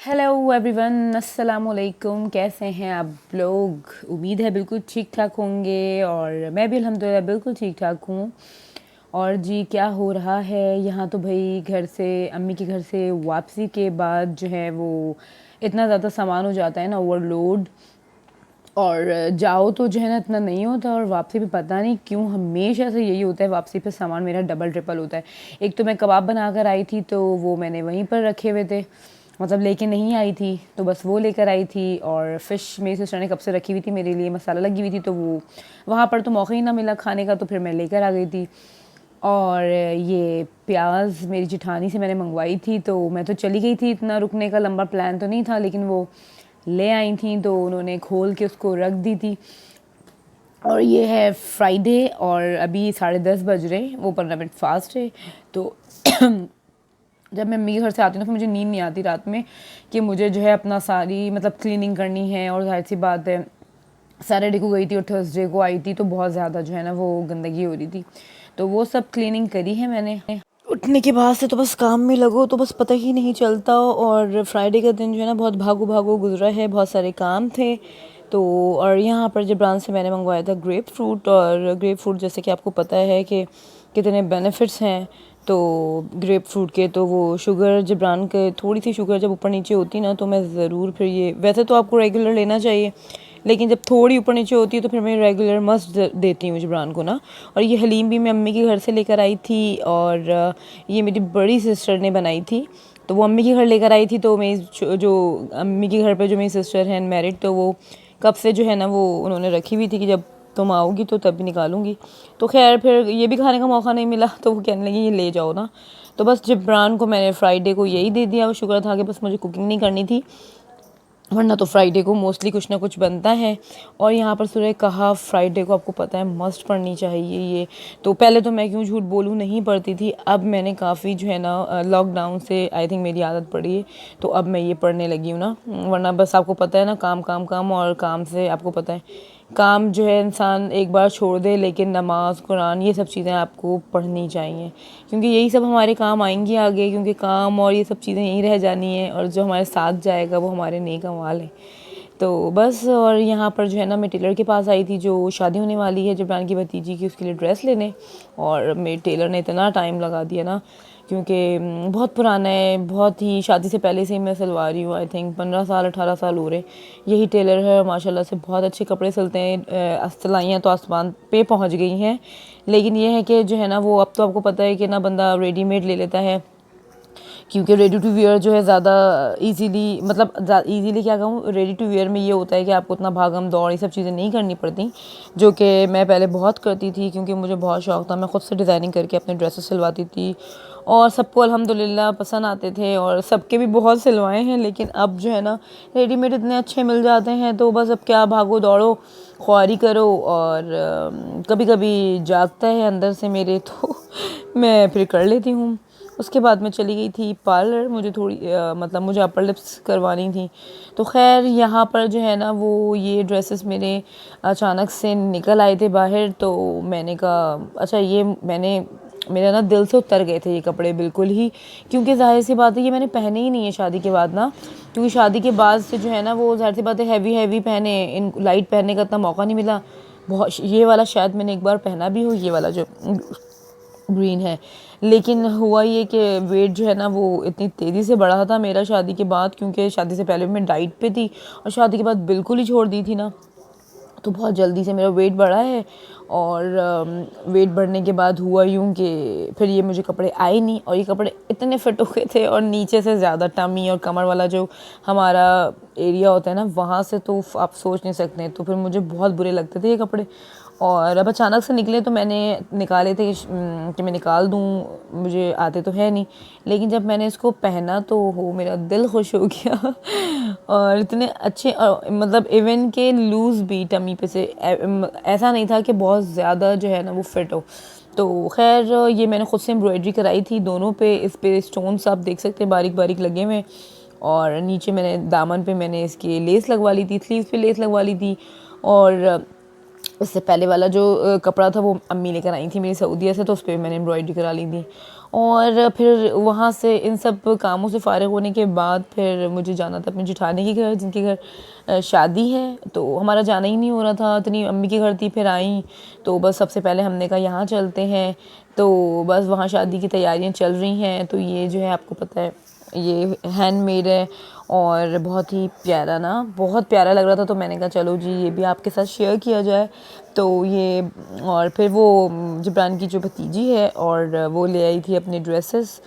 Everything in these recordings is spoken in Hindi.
हेलो एवरीवन, अस्सलाम वालेकुम। कैसे हैं आप लोग? उम्मीद है बिल्कुल ठीक ठाक होंगे और मैं भी अल्हम्दुलिल्लाह बिल्कुल ठीक ठाक हूँ। और जी क्या हो रहा है यहाँ? तो भाई घर से, अम्मी के घर से वापसी के बाद जो है वो इतना ज़्यादा सामान हो जाता है ना, ओवरलोड। और जाओ तो जो है ना इतना नहीं होता, और वापसी पे पता नहीं क्यों हमेशा से यही होता है, वापसी पे सामान मेरा डबल ट्रिपल होता है। एक तो मैं कबाब बना कर आई थी तो वो मैंने वहीं पर रखे हुए थे, मतलब लेके नहीं आई थी, तो बस वो लेकर आई थी। और फ़िश मेरी सिस्टर ने कब से रखी हुई थी मेरे लिए, मसाला लगी हुई थी, तो वो वहाँ पर तो मौका ही ना मिला खाने का, तो फिर मैं लेकर आ गई थी। और ये प्याज मेरी जिठानी से मैंने मंगवाई थी, तो मैं तो चली गई थी, इतना रुकने का लंबा प्लान तो नहीं था, लेकिन वो ले आई थी तो उन्होंने खोल के उसको रख दी थी। और ये है फ्राइडे और अभी 10:30 बज रहे, वो 15 मिनट फास्ट है। तो जब मैं मम्मी के घर से आती हूँ तो फिर मुझे नींद नहीं आती रात में, कि मुझे जो है अपना सारी मतलब क्लीनिंग करनी है। और जाहिर सी बात है, सैटरडे को गई थी और थर्सडे को आई थी, तो बहुत ज़्यादा जो है ना वो गंदगी हो रही थी, तो वो सब क्लीनिंग करी है मैंने। उठने के बाद से तो बस काम में लगो तो बस पता ही नहीं चलता। और फ्राइडे का दिन जो है ना बहुत भागो भागो गुजरा है, बहुत सारे काम थे। तो और यहाँ पर जबरान से मैंने मंगवाया था ग्रेप फ्रूट, और ग्रेप फ्रूट जैसे कि आपको पता है कि कितने बेनिफिट्स हैं। तो ग्रेप फ्रूट के तो वो शुगर, जबरान के थोड़ी सी शुगर जब ऊपर नीचे होती ना, तो मैं ज़रूर फिर ये, वैसे तो आपको रेगुलर लेना चाहिए, लेकिन जब थोड़ी ऊपर नीचे होती है तो फिर मैं रेगुलर मस्ट देती हूँ जबरान को ना। और ये हलीम भी मैं अम्मी के घर से लेकर आई थी, और ये मेरी बड़ी सिस्टर ने बनाई थी, तो वो अम्मी के घर लेकर आई थी। तो मेरी जो अम्मी के घर पे जो मेरी सिस्टर है अनमैरिड, तो वो कब से जो है ना वो उन्होंने रखी हुई थी कि जब तुम आओगी तो तब भी निकालूंगी। तो खैर फिर ये भी खाने का मौका नहीं मिला, तो वो कहने लगी ये ले जाओ ना। तो बस जबरान को मैंने फ्राइडे को यही दे दिया। वो शुक्र था कि बस मुझे कुकिंग नहीं करनी थी, वरना तो फ्राइडे को मोस्टली कुछ ना कुछ बनता है। और यहाँ पर सूरह कहफ फ्राइडे को आपको पता है मस्ट पढ़नी चाहिए ये। तो पहले तो मैं क्यों झूठ बोलूँ, नहीं पढ़ती थी, अब मैंने काफ़ी जो है ना लॉकडाउन से आई थिंक मेरी आदत पड़ी है, तो अब मैं ये पढ़ने लगी हूँ ना। वरना बस आपको पता है ना, काम काम काम, और काम से आपको पता है काम जो है इंसान एक बार छोड़ दे, लेकिन नमाज कुरान ये सब चीज़ें आपको पढ़नी चाहिए, क्योंकि यही सब हमारे काम आएंगी आगे। क्योंकि काम और ये सब चीज़ें यहीं रह जानी है, और जो हमारे साथ जाएगा वो हमारे नेक अमाल है। तो बस, और यहाँ पर जो है ना मैं टेलर के पास आई थी, जो शादी होने वाली है जबरान की भतीजी की, उसके लिए ड्रेस लेने। और मेरे टेलर ने इतना टाइम लगा दिया ना, क्योंकि बहुत पुराना है, बहुत ही शादी से पहले से ही मैं सिलवा रही हूँ। आई थिंक 15 साल 18 साल हो रहे यही टेलर है, और माशाल्लाह से बहुत अच्छे कपड़े सिलते हैं। सिलाइयाँ तो आसमान पे पहुँच गई हैं, लेकिन ये है कि जो है ना वो, अब तो आपको पता है कि ना बंदा रेडीमेड ले लेता है, क्योंकि रेडी टू वियर जो है ज़्यादा इजीली, मतलब इजीली क्या कहूँ, रेडी टू वियर में ये होता है कि आपको उतना भागम दौड़ ये सब चीज़ें नहीं करनी पड़ती, जो कि मैं पहले बहुत करती थी, क्योंकि मुझे बहुत शौक़ था। मैं ख़ुद से डिज़ाइनिंग करके अपने ड्रेसेस सिलवाती थी, और सबको अल्हम्दुलिल्लाह पसंद आते थे, और सबके भी बहुत सिलवाए हैं। लेकिन अब जो है ना रेडीमेड इतने अच्छे मिल जाते हैं, तो बस अब क्या भागो दौड़ो, ख्वारी करो। और कभी कभी जागता है अंदर से मेरे, तो मैं फिर कर लेती हूँ। उसके बाद मैं चली गई थी पार्लर, मुझे थोड़ी मतलब मुझे अपर लिप्स करवानी थी। तो खैर यहाँ पर जो है ना वो ये ड्रेसेस मेरे अचानक से निकल आए थे बाहर, तो मैंने कहा अच्छा ये मेरा ना दिल से उतर गए थे ये कपड़े बिल्कुल ही, क्योंकि जाहिर सी बात है ये मैंने पहने ही नहीं है शादी के बाद ना, क्योंकि शादी के बाद से जो है ना वो जाहिर सी बात है हैवी हैवी पहने, इन लाइट पहनने का इतना मौका नहीं मिला। बहुत, ये वाला शायद मैंने एक बार पहना भी हो, ये वाला जो ग्रीन है। लेकिन हुआ ये कि वेट जो है ना वो इतनी तेज़ी से बढ़ा था मेरा शादी के बाद, क्योंकि शादी से पहले मैं डाइट पे थी, और शादी के बाद बिल्कुल ही छोड़ दी थी ना, तो बहुत जल्दी से मेरा वेट बढ़ा है। और वेट बढ़ने के बाद हुआ यूँ कि फिर ये मुझे कपड़े आए नहीं, और ये कपड़े इतने फिट हो गए थे, और नीचे से ज़्यादा टमी और कमर वाला जो हमारा एरिया होता है ना, वहाँ से तो आप सोच नहीं सकते। तो फिर मुझे बहुत बुरे लगते थे ये कपड़े, और अब अचानक से निकले तो मैंने निकाले थे कि मैं निकाल दूँ, मुझे आते तो है नहीं। लेकिन जब मैंने इसको पहना तो हो मेरा दिल खुश हो गया और इतने अच्छे, मतलब इवन के लूज़ भी टमी पे से ऐसा नहीं था कि बहुत ज़्यादा जो है ना वो फिट हो। तो खैर ये मैंने ख़ुद से एम्ब्रॉयडरी कराई थी दोनों पे, इस पे स्टोन्स आप देख सकते हैं बारीक बारीक लगे हुए, और नीचे मैंने दामन पे मैंने इसकी लेस लगवा ली थी, स्लीव्स पे लेस लगवा ली थी। और उससे पहले वाला जो कपड़ा था वो अम्मी लेकर आई थी मेरी सऊदीया से, तो उस पर मैंने एम्ब्रॉयडरी करा ली थी। और फिर वहाँ से इन सब कामों से फ़ारिग होने के बाद फिर मुझे जाना था अपने जेठानी के घर, जिनके घर शादी है। तो हमारा जाना ही नहीं हो रहा था, इतनी अम्मी के घर थी, फिर आई तो बस सबसे पहले हमने कहा यहाँ चलते हैं। तो बस वहाँ शादी की तैयारियाँ चल रही हैं। तो ये जो है आपको पता है ये हैंडमेड है और बहुत ही प्यारा ना, बहुत प्यारा लग रहा था। तो मैंने कहा चलो जी ये भी आपके साथ शेयर किया जाए। तो ये और फिर वो जिब्रान की जो भतीजी है और वो ले आई थी अपने ड्रेसेस,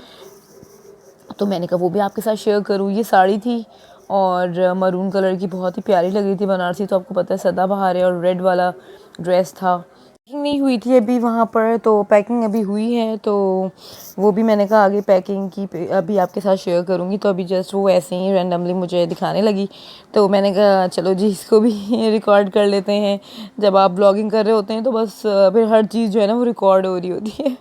तो मैंने कहा वो भी आपके साथ शेयर करूँ। ये साड़ी थी और मरून कलर की, बहुत ही प्यारी लग रही थी। बनारसी तो आपको पता है सदाबहार है, और रेड वाला ड्रेस था। पैकिंग नहीं हुई थी अभी वहाँ पर, तो पैकिंग अभी हुई है। तो वो भी मैंने कहा आगे पैकिंग की अभी आपके साथ शेयर करूँगी। तो अभी जस्ट वो ऐसे ही रैंडमली मुझे दिखाने लगी, तो मैंने कहा चलो जी इसको भी रिकॉर्ड कर लेते हैं। जब आप ब्लॉगिंग कर रहे होते हैं तो बस फिर हर चीज़ जो है ना वो रिकॉर्ड हो रही होती है।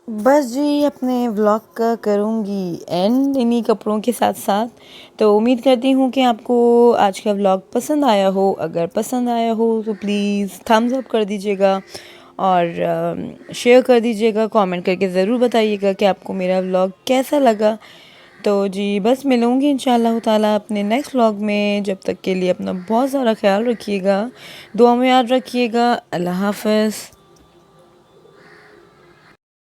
बस जी अपने व्लॉग का करूँगी एंड इन्हीं कपड़ों के साथ साथ। तो उम्मीद करती हूँ कि आपको आज का व्लॉग पसंद आया हो। अगर पसंद आया हो तो प्लीज़ थम्स अप कर दीजिएगा और शेयर कर दीजिएगा। कमेंट करके ज़रूर बताइएगा कि आपको मेरा व्लॉग कैसा लगा। तो जी बस मिलूँगी इंशाल्लाह ताला अपने नेक्स्ट व्लॉग में। जब तक के लिए अपना बहुत सारा ख्याल रखिएगा, दुआ में याद रखिएगा। अल्लाह हाफ़िज़।